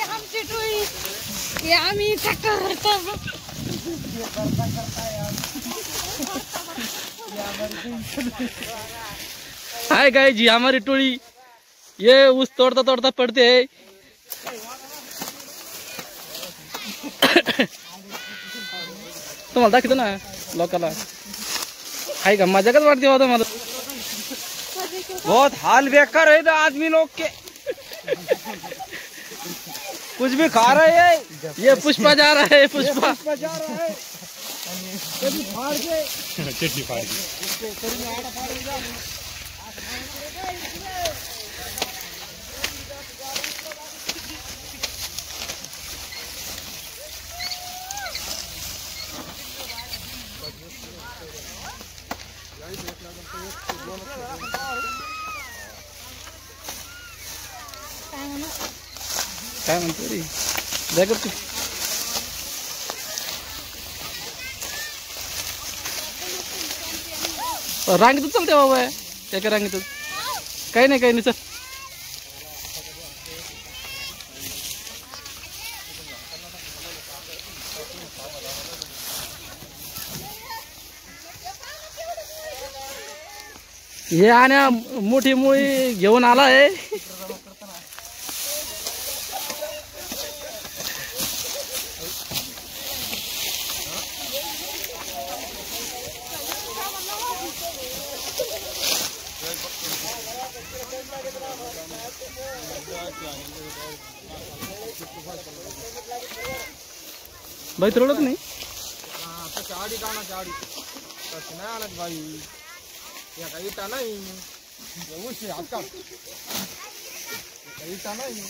आमची टोळी ये आम्ही करतो। हाय गाइस जी हमारी टोली ये उस तोड़ता तोड़ता पड़ते है। तुम्हाला दाखवतो ना लोकाला हाय का मजा का वाटते होता मला बहुत हाल बेकार है आदमी लोग के कुछ भी खा रहे है। ये पुष्पा जा रहा है पुष्पा जा रहा है चटनी फाड़ के काय म्हणतो रे जाय करतो रांगेतच चालते बाबा एका रांगेतच काही नाही चल हे आण्या मोठी मुळी घेऊन आला आहे। भाई तोड़त नहीं चाड़ी दाना चाड़ी भाई या कहीं टा नहीं उससे आपका कहीं टा नहीं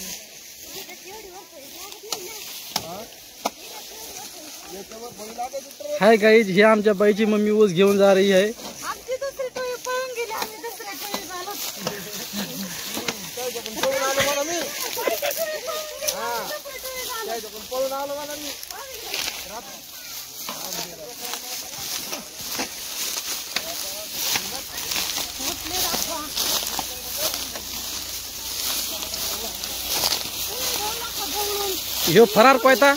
हाय गाइस हे आमच्या बाईची मम्मी ऊस घेऊन जा रही है। आमची दुसरी टोळी पळून गेली आम्ही दुसऱ्या टोळीत आलो। पळून आलो मला मी यो फरार कोयता